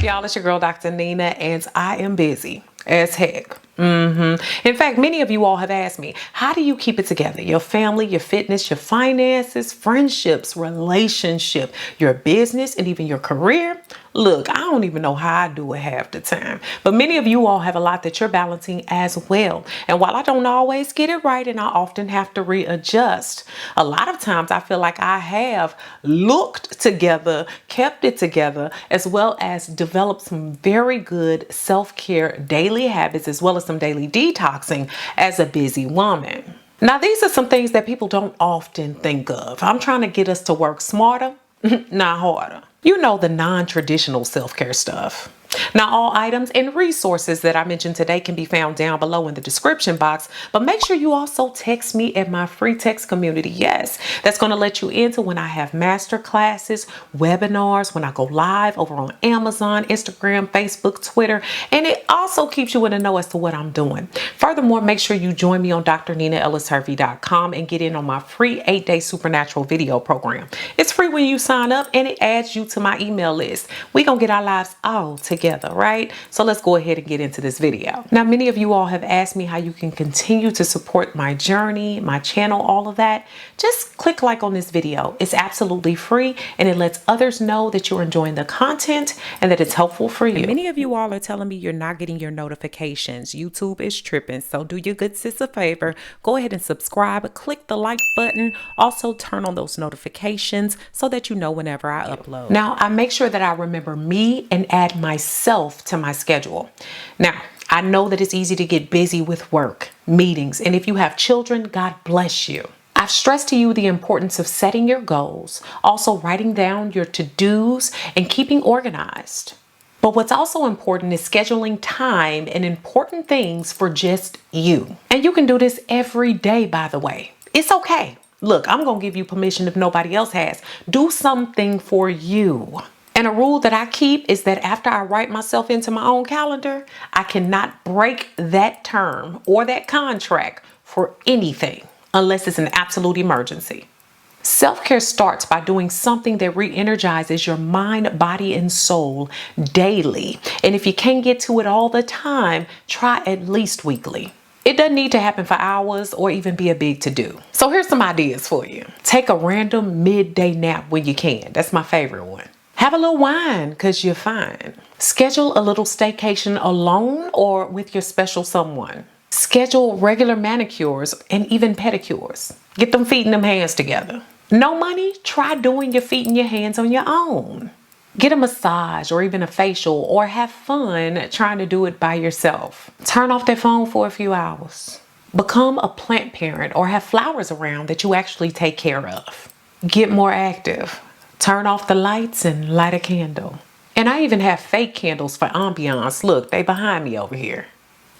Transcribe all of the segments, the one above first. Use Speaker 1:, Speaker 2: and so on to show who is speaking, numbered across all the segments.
Speaker 1: Y'all, it's your girl, Dr. Nina, and I am busy as heck. In fact, many of you all have asked me, how do you keep it together? Your family, your fitness, your finances, friendships, relationship, your business, and even your career. Look, I don't even know how I do it half the time, but many of you all have a lot that you're balancing as well. And while I don't always get it right and I often have to readjust, a lot of times I feel like I have looked together, kept it together, as well as developed some very good self-care daily habits, as well as some daily detoxing as a busy woman. Now, these are some things that people don't often think of. I'm trying to get us to work smarter, not harder. You know, the non-traditional self-care stuff. Now, all items and resources that I mentioned today can be found down below in the description box, but make sure you also text me at my free text community. Yes, that's going to let you into when I have master classes, webinars, when I go live over on Amazon, Instagram, Facebook, Twitter, and it also keeps you in the know as to what I'm doing. Furthermore, make sure you join me on drninaellishervey.com and get in on my free 8-day supernatural video program. It's free when you sign up and it adds you to my email list. We're going to get our lives all together, right? So let's go ahead and get into this video. Now, many of you all have asked me how you can continue to support my journey, my channel, all of that. Just click like on this video. It's absolutely free and it lets others know that you're enjoying the content and that it's helpful for you. And many of you all are telling me you're not getting your notifications. YouTube is tripping. So do your good sis a favor. Go ahead and subscribe. Click the like button. Also turn on those notifications so that you know whenever I upload. Now, I make sure that I remember me and add myself to my schedule. Now, I know that it's easy to get busy with work, meetings, and if you have children, God bless you. I've stressed to you the importance of setting your goals, also writing down your to-dos and keeping organized. But what's also important is scheduling time and important things for just you. And you can do this every day, by the way. It's okay. Look, I'm going to give you permission if nobody else has. Do something for you. And a rule that I keep is that after I write myself into my own calendar, I cannot break that term or that contract for anything unless it's an absolute emergency. Self-care starts by doing something that re-energizes your mind, body, and soul daily. And if you can't get to it all the time, try at least weekly. It doesn't need to happen for hours or even be a big to-do. So here's some ideas for you. Take a random midday nap when you can. That's my favorite one. Have a little wine because you're fine. Schedule a little staycation alone or with your special someone. Schedule regular manicures and even pedicures. Get them feet and them hands together. No money? Try doing your feet and your hands on your own. Get a massage or even a facial or have fun trying to do it by yourself. Turn off that phone for a few hours. Become a plant parent or have flowers around that you actually take care of. Get more active. Turn off the lights and light a candle. And I even have fake candles for ambiance. Look, they behind me over here.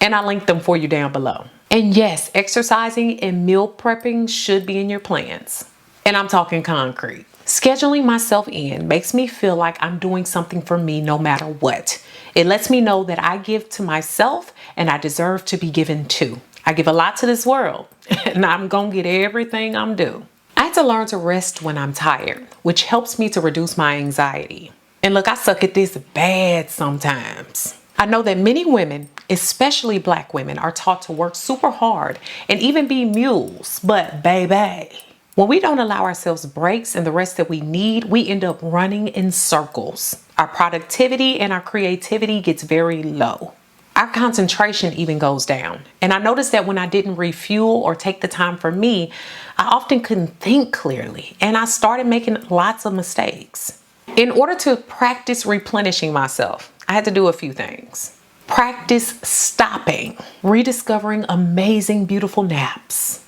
Speaker 1: And I linked them for you down below. And yes, exercising and meal prepping should be in your plans. And I'm talking concrete. Scheduling myself in makes me feel like I'm doing something for me no matter what. It lets me know that I give to myself and I deserve to be given to. I give a lot to this world and I'm gonna get everything I'm due. I had to learn to rest when I'm tired, which helps me to reduce my anxiety. And look, I suck at this bad sometimes. I know that many women, especially Black women, are taught to work super hard and even be mules. But baby, when we don't allow ourselves breaks and the rest that we need, we end up running in circles. Our productivity and our creativity gets very low. Our concentration even goes down. And I noticed that when I didn't refuel or take the time for me, I often couldn't think clearly and I started making lots of mistakes. In order to practice replenishing myself, I had to do a few things. Practice stopping, rediscovering amazing, beautiful naps,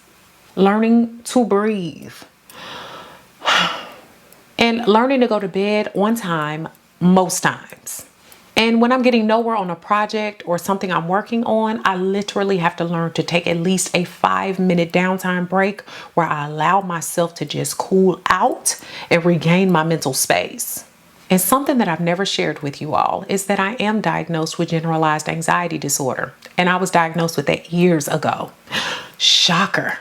Speaker 1: learning to breathe, and learning to go to bed on time most times. And when I'm getting nowhere on a project or something I'm working on, I literally have to learn to take at least a 5-minute downtime break where I allow myself to just cool out and regain my mental space. And something that I've never shared with you all is that I am diagnosed with generalized anxiety disorder. And I was diagnosed with that years ago. Shocker,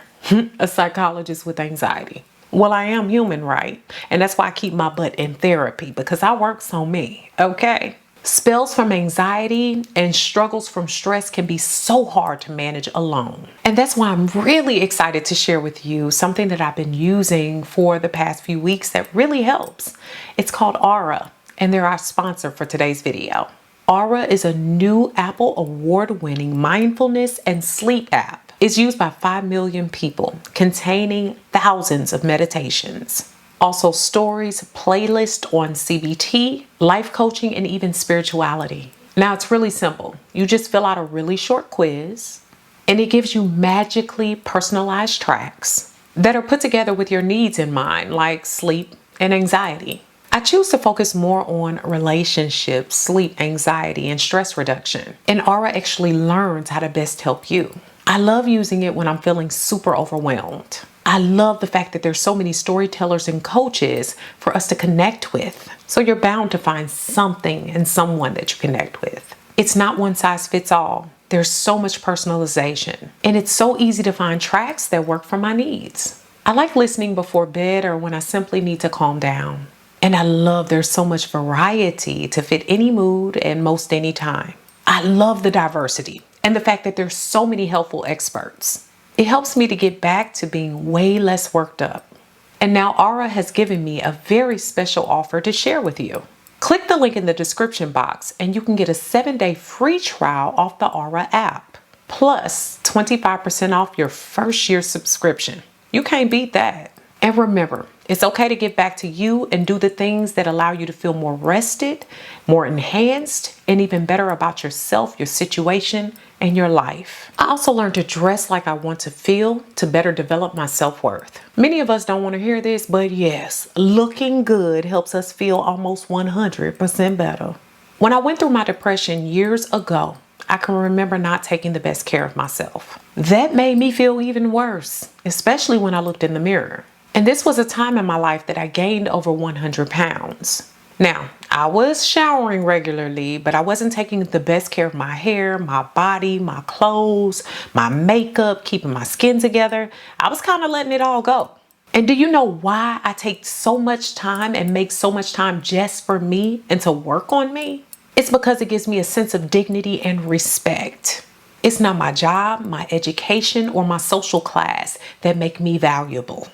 Speaker 1: a psychologist with anxiety. Well, I am human, right? And that's why I keep my butt in therapy because I works on me, okay? Spells from anxiety and struggles from stress can be so hard to manage alone. And that's why I'm really excited to share with you something that I've been using for the past few weeks that really helps. It's called Aura, and they're our sponsor for today's video. Aura is a new Apple award-winning mindfulness and sleep app. It's used by 5 million people, containing thousands of meditations. Also stories, playlists on CBT, life coaching, and even spirituality. Now it's really simple. You just fill out a really short quiz and it gives you magically personalized tracks that are put together with your needs in mind, like sleep and anxiety. I choose to focus more on relationships, sleep, anxiety, and stress reduction. And Aura actually learns how to best help you. I love using it when I'm feeling super overwhelmed. I love the fact that there's so many storytellers and coaches for us to connect with. So you're bound to find something and someone that you connect with. It's not one size fits all. There's so much personalization, and it's so easy to find tracks that work for my needs. I like listening before bed or when I simply need to calm down. And I love there's so much variety to fit any mood and most any time. I love the diversity and the fact that there's so many helpful experts. It helps me to get back to being way less worked up. And now Aura has given me a very special offer to share with you. Click the link in the description box and you can get a 7-day free trial off the Aura app, plus 25% off your first year subscription. You can't beat that. And remember, it's okay to get back to you and do the things that allow you to feel more rested, more enhanced, and even better about yourself, your situation, and your life. I also learned to dress like I want to feel to better develop my self-worth. Many of us don't want to hear this, but yes, looking good helps us feel almost 100% better. When I went through my depression years ago, I can remember not taking the best care of myself. That made me feel even worse, especially when I looked in the mirror. And this was a time in my life that I gained over 100 pounds. Now, I was showering regularly, but I wasn't taking the best care of my hair, my body, my clothes, my makeup, keeping my skin together. I was kind of letting it all go. And do you know why I take so much time and make so much time just for me and to work on me? It's because it gives me a sense of dignity and respect. It's not my job, my education, or my social class that make me valuable.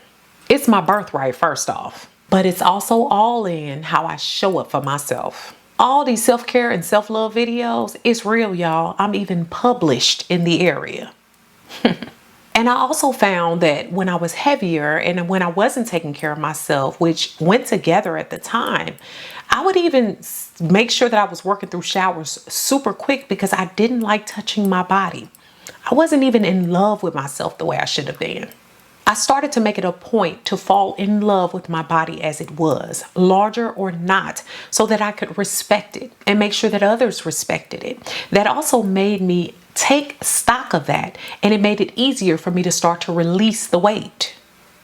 Speaker 1: It's my birthright, first off, but it's also all in how I show up for myself. All these self-care and self-love videos, it's real, y'all. I'm even published in the area. And I also found that when I was heavier and when I wasn't taking care of myself, which went together at the time, I would even make sure that I was working through showers super quick because I didn't like touching my body. I wasn't even in love with myself the way I should have been. I started to make it a point to fall in love with my body as it was, larger or not, so that I could respect it and make sure that others respected it. That also made me take stock of that, and it made it easier for me to start to release the weight.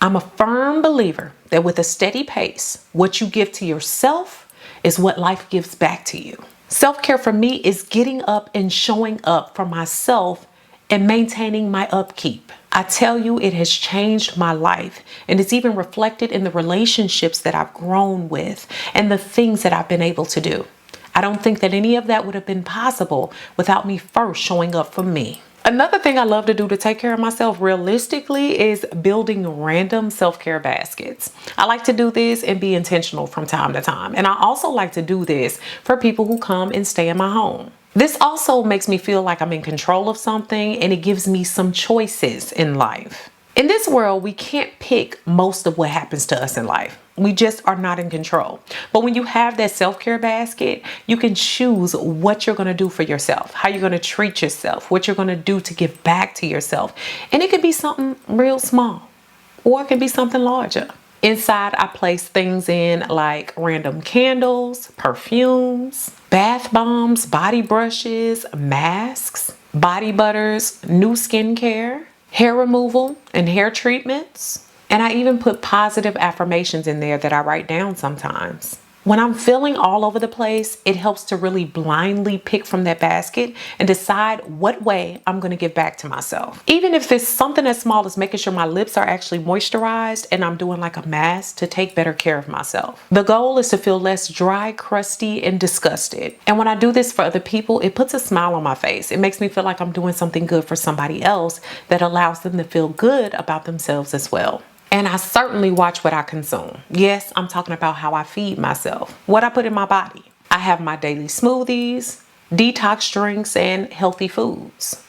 Speaker 1: I'm a firm believer that with a steady pace, what you give to yourself is what life gives back to you. Self-care for me is getting up and showing up for myself and maintaining my upkeep. I tell you, it has changed my life, and it's even reflected in the relationships that I've grown with and the things that I've been able to do. I don't think that any of that would have been possible without me first showing up for me. Another thing I love to do to take care of myself realistically is building random self-care baskets. I like to do this and be intentional from time to time. And I also like to do this for people who come and stay in my home. This also makes me feel like I'm in control of something, and it gives me some choices in life. In this world, we can't pick most of what happens to us in life. We just are not in control. But when you have that self-care basket, you can choose what you're going to do for yourself, how you're going to treat yourself, what you're going to do to give back to yourself. And it could be something real small, or it can be something larger. Inside, I place things in like random candles, perfumes, bath bombs, body brushes, masks, body butters, new skincare, hair removal, and hair treatments. And I even put positive affirmations in there that I write down sometimes. When I'm feeling all over the place, it helps to really blindly pick from that basket and decide what way I'm going to give back to myself. Even if it's something as small as making sure my lips are actually moisturized and I'm doing like a mask to take better care of myself. The goal is to feel less dry, crusty, and disgusted. And when I do this for other people, it puts a smile on my face. It makes me feel like I'm doing something good for somebody else that allows them to feel good about themselves as well. And I certainly watch what I consume. Yes, I'm talking about how I feed myself, what I put in my body. I have my daily smoothies, detox drinks, and healthy foods.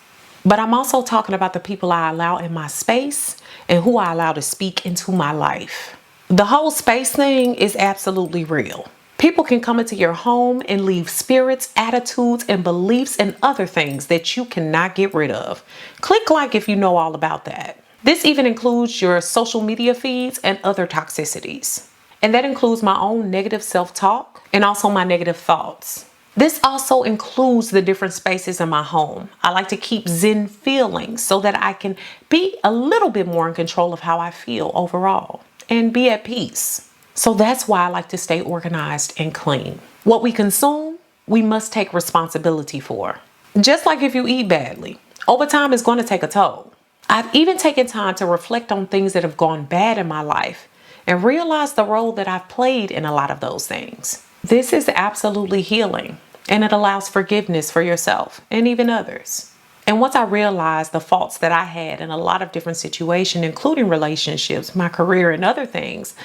Speaker 1: But I'm also talking about the people I allow in my space and who I allow to speak into my life. The whole space thing is absolutely real. People can come into your home and leave spirits, attitudes, and beliefs and other things that you cannot get rid of. Click like if you know all about that. This even includes your social media feeds and other toxicities. And that includes my own negative self-talk and also my negative thoughts. This also includes the different spaces in my home. I like to keep zen feelings so that I can be a little bit more in control of how I feel overall and be at peace. So that's why I like to stay organized and clean. What we consume, we must take responsibility for. Just like if you eat badly, over time it's going to take a toll. I've even taken time to reflect on things that have gone bad in my life and realize the role that I've played in a lot of those things. This is absolutely healing, and it allows forgiveness for yourself and even others. And once I realized the faults that I had in a lot of different situations, including relationships, my career, and other things,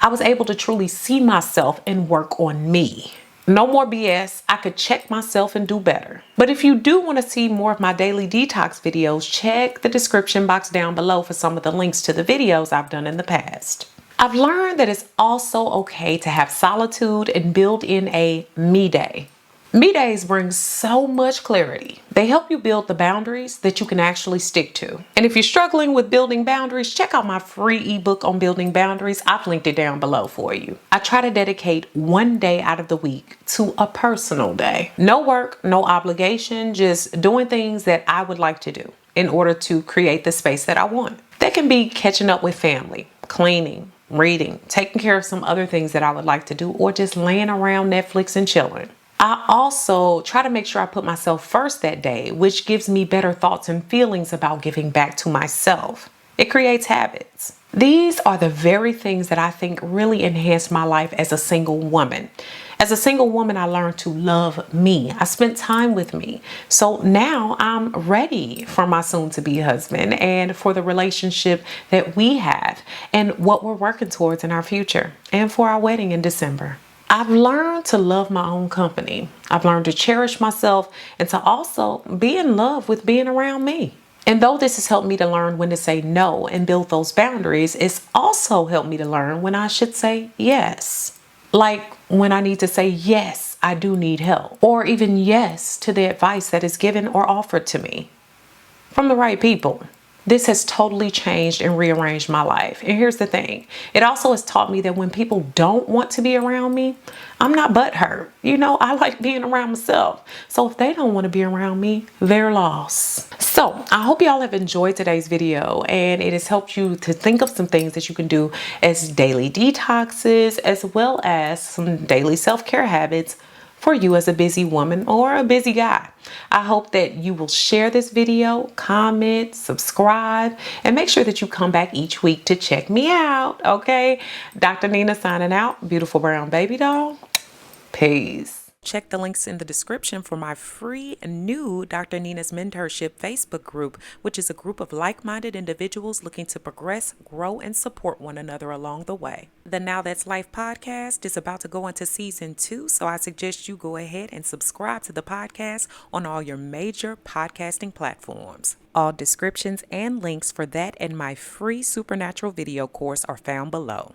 Speaker 1: I was able to truly see myself and work on me. No more BS. I could check myself and do better. But if you do want to see more of my daily detox videos, check the description box down below for some of the links to the videos I've done in the past. I've learned that it's also okay to have solitude and build in a me day. Me days bring so much clarity. They help you build the boundaries that you can actually stick to. And if you're struggling with building boundaries, check out my free ebook on building boundaries. I've linked it down below for you. I try to dedicate one day out of the week to a personal day. No work, no obligation, just doing things that I would like to do in order to create the space that I want. That can be catching up with family, cleaning, reading, taking care of some other things that I would like to do, or just laying around Netflix and chilling. I also try to make sure I put myself first that day, which gives me better thoughts and feelings about giving back to myself. It creates habits. These are the very things that I think really enhanced my life as a single woman. As a single woman, I learned to love me. I spent time with me. So now I'm ready for my soon-to-be husband and for the relationship that we have and what we're working towards in our future and for our wedding in December. I've learned to love my own company. I've learned to cherish myself and to also be in love with being around me. And though this has helped me to learn when to say no and build those boundaries, it's also helped me to learn when I should say yes. Like when I need to say, yes, I do need help, or even yes to the advice that is given or offered to me from the right people. This has totally changed and rearranged my life. And here's the thing. It also has taught me that when people don't want to be around me, I'm not butthurt. You know, I like being around myself. So if they don't want to be around me, they're lost. So I hope y'all have enjoyed today's video and it has helped you to think of some things that you can do as daily detoxes, as well as some daily self-care habits for you as a busy woman or a busy guy. I hope that you will share this video, comment, subscribe, and make sure that you come back each week to check me out, okay? Dr. Nina signing out. Beautiful brown baby doll. Peace. Check the links in the description for my free new Dr. Nina's Mentorship Facebook group, which is a group of like-minded individuals looking to progress, grow, and support one another along the way. The Now That's Life podcast is about to go into season 2, so I suggest you go ahead and subscribe to the podcast on all your major podcasting platforms. All descriptions and links for that and my free supernatural video course are found below.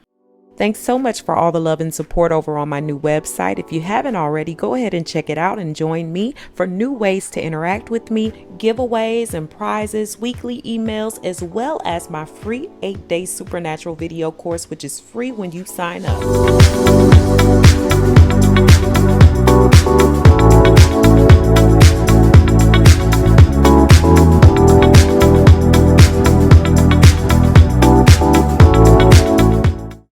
Speaker 1: Thanks so much for all the love and support over on my new website. If you haven't already, go ahead and check it out and join me for new ways to interact with me, giveaways and prizes, weekly emails, as well as my free 8-day supernatural video course, which is free when you sign up.